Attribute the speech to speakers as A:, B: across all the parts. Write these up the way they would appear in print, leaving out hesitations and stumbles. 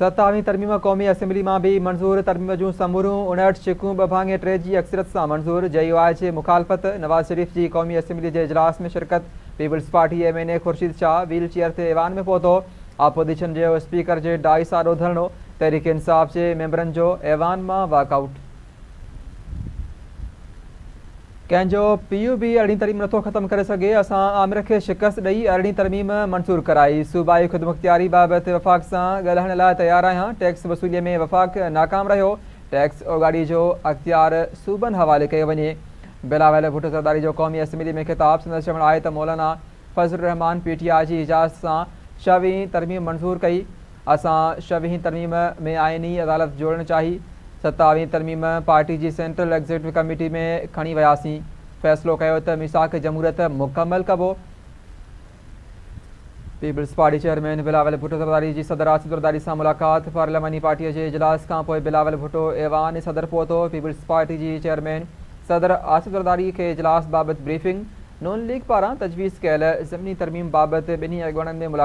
A: 27वीं तरमीम क़ौमी असम्बली में भी मंजूर तरमीम जूं समूरूं 59 शिकूं 2/3 जी अक्सरियत से मंजूर JUI जे मुखालफत नवाज शरीफ की क़ौमी असम्बली के इजलास में शिरकत Peoples Party MNA Khurshid Shah wheelchair से ऐवान में पहुतो अपोजिशन जो स्पीकर के डाई सारो धरणो तहरीक इंसाफ के मेंबरन जो ऐवान में वॉकआउट कंहिंजो PUB अरिड़हीं तरमीम नथो ख़त्म करे सघे असां आमिर के शिकस्त ॾेई अरिड़हीं तरमीम मंजूर कराई सूबाई ख़ुदमुख्तियारी बाबत वफ़ाक़ सां ॻाल्हाइण लाइ तैयार आहियां टैक्स वसूलीअ में वफ़ाक़ नाकाम रहियो टैक्स ओगाड़ी जो अख्तियार सूबनि हवाले कयो वञे बिलावल भुट्टो ज़रदारी जो क़ौमी असम्बली में ख़िताब संदसि चवणु आहे त मौलाना फज़लुर रहमान PTI जी इजाज़त सां 26वीं तरमीम मंजूर कई असां 26वीं तरमीम में आइनी अदालत जोड़णु चाही 27वीं तरमीम पार्टी की सेंट्रल एग्जीक्यूटिव कमेटी में खणी वियासीं फ़ैसिलो कयो त मिसाक जमहूरियत मुकम्मल कबो Peoples Party chairman Bilawal Bhutto Zardari की सदर आसिफ ज़रदारी से मुलाकात पार्लियामानी पार्टी के इजलास का बिलावल भुट्टो ऐवान सदर पहुतो पीपल्स पार्टी की चेयरमैन सदर आसिफ ज़रदारी के इजलास बाबत ब्रीफिंग नून लीग पारां तजवीज़ कयल ज़मीनी तरमीम बाबत बिन्हीं अॻुवाणनि में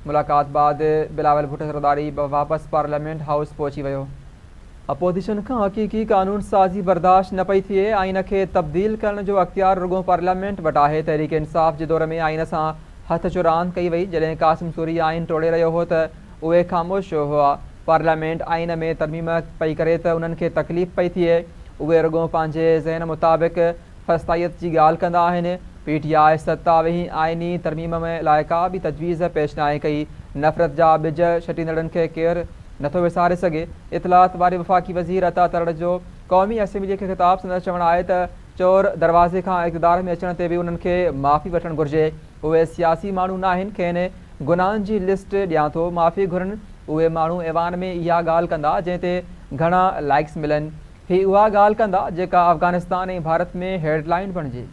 A: मुलाकात बाद बिलावल भुट्टो ज़रदारी वापस पार्लियामेंट हाउस पहुची वियो अपोजिशन का हकीकी कानून साज़ी बर्दाश्त न पई थिए आइन के तब्दील करण जो अख्तियार रुगो पार्लियामेंट वटि आहे तहरीक इंसाफ के दौर में आइन से हथ चुरान कई वई जॾहिं कासिम सूरी आइन तोड़े रहियो हो त उहे ख़ामोश हुआ पार्लियामेंट आइन में तरमीम पई करे त उन्हनि खे तकलीफ़ पई थिए उहे रुगो पंहिंजे ज़हन मुताबिक़ फस्तायत की ॻाल्हि कंदा आहिनि PTI 27वीं आइनी तरमीम में लाइ का भी तजवीज़ पेश नाहे कई नफ़रत जा बिज छटींदड़नि खे केरु नथो विसारे सघे इतलात वारे वफ़ाक़ी वज़ीर अता तरड़ जो क़ौमी असम्बली के ख़िताब संदसि चवणु आहे त चोर दरवाज़े खां इक़्तिदार में अचण ते भी उन्हनि खे माफ़ी वठणु घुरिजे उहे सियासी माण्हू न आहिनि खेनि गुनाहनि जी लिस्ट ॾियां थो माफ़ी घुरनि उहे माण्हू ऐवान में इहा ॻाल्हि कंदा जंहिं ते घणा लाइक्स मिलनि ही उहा ॻाल्हि कंदा जेका अफ़गानिस्तान ऐं भारत में हेडलाइन बणिजे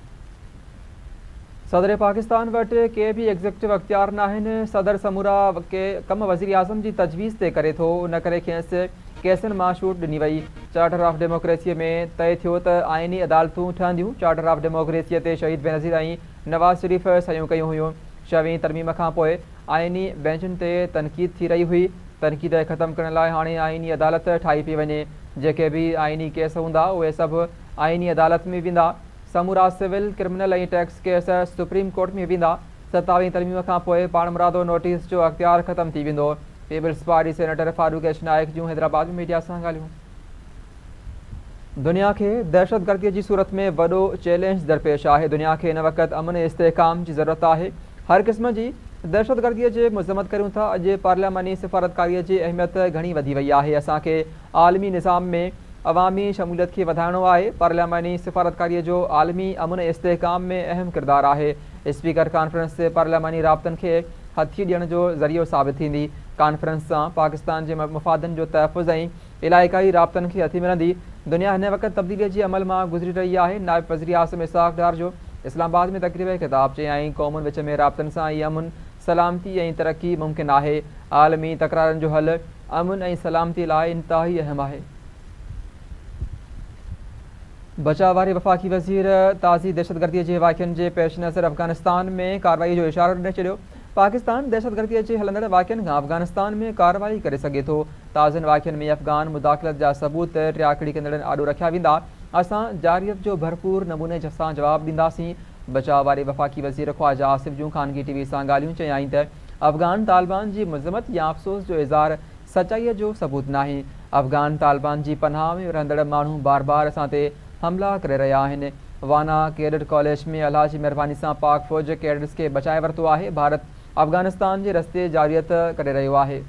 A: सदर पाकिस्तान वटि के भी एग्जीक्यूटिव अख्तियार न आहिनि सदर समूरा के कम वज़ीर आज़म की तजवीज़ ते करे थो उन करे खेसि केसनि मां छूट ॾिनी वई चार्टर ऑफ डेमोक्रेसी में तय थियो त आइनी अदालतूं ठहंदियूं चार्टर ऑफ डेमोक्रेसी ते शहीद बेनज़ीर ऐं नवाज़ शरीफ़ सयूं कयूं हुयूं 6वीं तरमीम खां पोइ आइनी बेंचुनि ते तनक़ीद थी रही हुई तनक़ीद ख़त्म करण लाइ हाणे आइनी अदालत ठाही पई वञे जेके भी आइनी केस हूंदा उहे सभु आइनी अदालत में वेंदा समूरा सिविल क्रिमिनल ऐं टैक्स केस सुप्रीम कोर्ट में वेंदा 27वीं तरमीम खां पोइ पाण मुरादो नोटिस जो अख्तियार ख़त्म थी वेंदो peoples party senator Farooq H Naik जूं हैदराबाद में मीडिया सां ॻाल्हियूं दुनिया के दहशतगर्दी की सूरत में वॾो चैलेंज दरपेश आहे दुनिया के इन वक़्त अमन इस्तेहकाम की ज़रूरत है हर क़िस्म की दहशतगर्दी के मज़म्मत करूँ था अॼु पार्लियामानी सिफारतकारी की अहमियत घणी वधी वई आहे असांखे आलमी निज़ाम में अवामी शमूलियत के वधाइणो आहे पार्लियामानी सिफारतकारी जो आलमी अमन इस्तेहकाम में अहम किरदार है स्पीकर कॉन्फ्रेंस से पार्लियामानी राबतन के हथी ॾियण जो ज़रियो साबित थींदी कॉन्फ्रेंस से पाकिस्तान के मुफ़ादन जो तहफ़ुज़ ऐं इलाइक़ाई राबतन की हथी मिलंदी दुनिया इन वक़्त तब्दीली के अमल में गुज़री रही है नायब वज़ीर आज़म इसाक़ डार जो इस्लामाबाद में तकरीब ख़िताब चयाईं क़ौमुनि विच में राबतन से ई अमन सलामती ऐं तरक्की मुमकिन है आलमी तकरारन जो हल अमन ऐं सलामती लाइ इंतहाई अहम है बचाव वारे वफ़ाक़ी वज़ीर ताज़ी दहशतगर्दी के वाक़िअनि के पेश नज़र अफ़गानिस्तान में कार्रवाई जो इशारो ॾिने छॾियो पाकिस्तान दहशतगर्दी के हलंदड़ वाक़िअनि खां अफ़गानिस्तान में कार्रवाई करे सघे थो ताज़नि वाक़िअनि में अफ़गान मुदाख़लत जा सबूत टियाकड़ी कंदड़नि आॾो रखिया वेंदा असां जारियत जो भरपूर नमूने सां जवाब ॾींदासीं बचाव वारे वफ़ाक़ी वज़ीर ख्वाजा आसिफ जूं ख़ानगी TV सां ॻाल्हियूं चयाईं त अफ़गान तालिबान की मज़म्मत या अफ़सोस जो इज़हार सचाईअ जो सबूत नाहे अफ़गान तालिबान की पनाह में रहंदड़ माण्हू बार बार असां ते हमला करे रहा आहिनि वाना कैडेट कॉलेज में अल्लाह की मेहरबानी से पाक फौज कैडेट्स के बचाए वरतो है भारत अफ़गानिस्तान के रस्ते जारियत करे रहियो है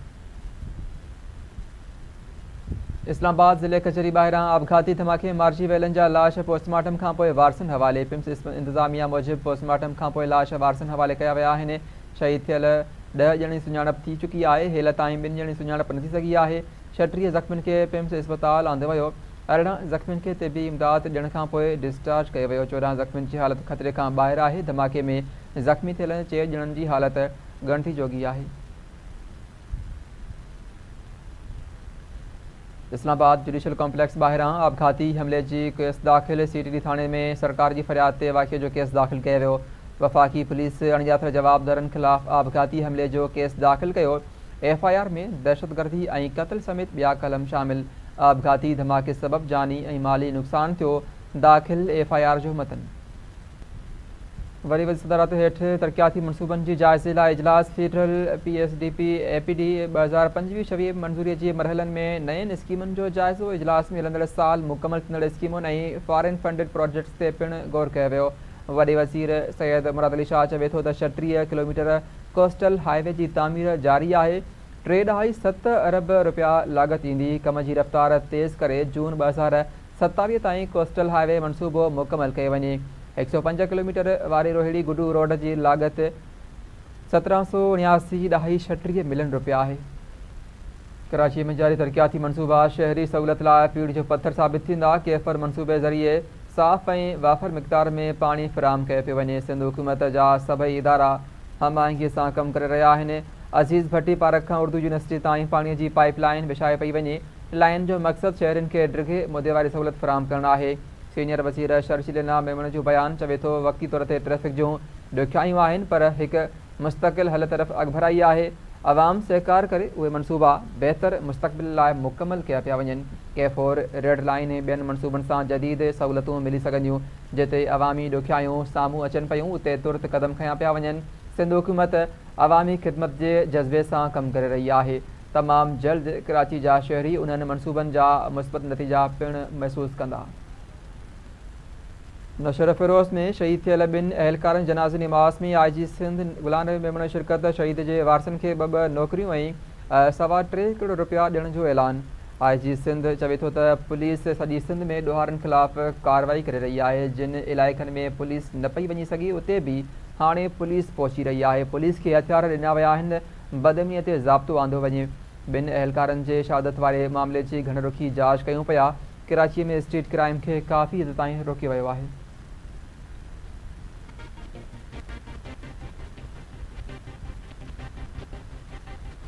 A: इस्लामाबाद ज़िले कचहरी ॿाहिरां आबघाती धमाके मारिजी वियलनि जा लाश पोस्टमार्टम खां पोइ वारसनि हवाले पिम्स इंतज़ामिया मूजिब पोस्टमार्टम खां पोइ लाश वारसनि हवाले कया विया आहिनि शहीद थियल 10 ॼणी सुञाणप थी चुकी है हेल ताईं 2 ॼणी सुञाणप न थी सघी है 36 ज़ख़्मियुनि खे पिम्स अस्पताल आंदो वियो 18 ज़ख़्मियुनि खे तिबी इमदाद ॾियण खां पोइ डिस्चार्ज कयो वियो 14 ज़ख़्मियुनि जी हालत ख़तरे खां ॿाहिरि आहे धमाके में ज़ख़्मी थियल 4 ॼणनि जी हालत ॻणिती जोगी आहे इस्लामाबाद जुडिशल कॉम्प्लेक्स ॿाहिरां आबघाती हमले की केस दाख़िल CTD थाने में सरकार की फरियाद ते वाक़िए जो केस दाख़िल किया वियो वफ़ाक़ी पुलिस अणॼातल जवाबदारनि ख़िलाफ़ आबघाती हमले जो केस दाख़िल किया FIR में दहशतगर्दी ऐं क़त्ल समेत ॿिया कलम शामिल। आपघाती धमाके सबब जानी ऐं माली नुक़सान थियो। दाख़िल FIR जो मतन। वरी सदारत हेठि तरक़ियाती मनसूबनि जी जाइज़े लाइ इजलास। फेडरल PSDP APD 2025-26 मंज़ूरीअ जे मरहलनि में नयनि स्कीमुनि जो जाइज़ो। इजलास में हलंदड़ साल मुकमल थींदड़ स्कीमुनि ऐं फॉरेन फंडेड प्रोजेक्ट्स ते पिणु गौर कयो वियो। वॾे वज़ीर सैयद मुराद अली शाह चवे थो त 36 किलोमीटर कोस्टल हाईवे जी तामीर जारी आहे। 3.7 अरब रुपया लागत ईंदी। कम जी रफ़्तार तेज़ करे जून 2027 ताईं कोस्टल हाईवे मनसूबो मुकमल कयो वञे। 105 किलोमीटर वारी रोहिड़ी गुडू रोड जी लागत 1779.36 मिलियन रुपया आहे। कराची में जारी तरक़ियाती मनसूबा शहरी सहूलत लाइ पीढ़ जो पत्थर साबित थींदा। केफर मनसूबे ज़रिए साफ़ ऐं वाफ़र मिक़दार में पाणी फ़राहम कयो पियो वञे। सिंध हुकूमत जा सभई इदारा हमआहंगीअ सां कमु करे रहिया आहिनि। अज़ीज़ भट्टी पार्क खां उर्दू यूनिवर्सिटी ताईं पाणीअ जी पाइप लाइन विछाए पई वञे। लाइन जो मक़सदु शहरनि खे ड्रिघे मुदे वारी सहूलियत फ़राहम करणु आहे। सीनियर वज़ीर शर्शीलेना मेमण जो बयानु चवे थो वक़्ती तौर ते ट्रैफ़िक जूं ॾुखियायूं आहिनि पर हिकु मुस्तक़िल हल तरफ़ अॻभराई आहे। आवाम सहकार करे उहे मनसूबा बहितर मुस्तक़बिल लाइ मुकमल कया पिया वञनि। K4 रेड लाइन ऐं ॿियनि मनसूबनि सां जदीद सहूलतूं मिली सघंदियूं। जिते अवामी ॾुखियायूं साम्हूं अचनि पियूं उते तुर्त क़दम खयां पिया वञनि। सिंध हुकूमत अवामी ख़िदमत जे जज़्बे सां कमु करे रही आहे। तमामु जल्द कराची जा शहरी उन्हनि मनसूबनि जा मुस्बत नतीजा पिणु महसूसु कंदा। नशर फ़िरोज़ में शहीद थियल ॿिनि अहलकारनि जनाज़े नमाज़ में IG सिंध गुलाम नबी मेमण शिरकत। शहीद जे वारसनि खे ॿ नौकरियूं ऐं 3.25 करोड़ रुपया ॾियण जो ऐलान। IG सिंध चवे थो त पुलिस सॼी सिंध में ॾोहारनि ख़िलाफ़ कार्रवाई करे रही आहे। जिन इलाइक़नि में पुलिस न पई वञी सघी उते बि हाणे पुलिस पहुची रही आहे। पुलिस खे हथियार ॾिना विया आहिनि। बदअमनीअ ते ज़ाब्तो आंदो वञे। ॿिनि अहलकारनि जे शहादत वारे मामले जी घणरुखी जांच कयूं पिया। कराचीअ में स्ट्रीट क्राइम खे काफ़ी हद ताईं रोकियो वियो आहे।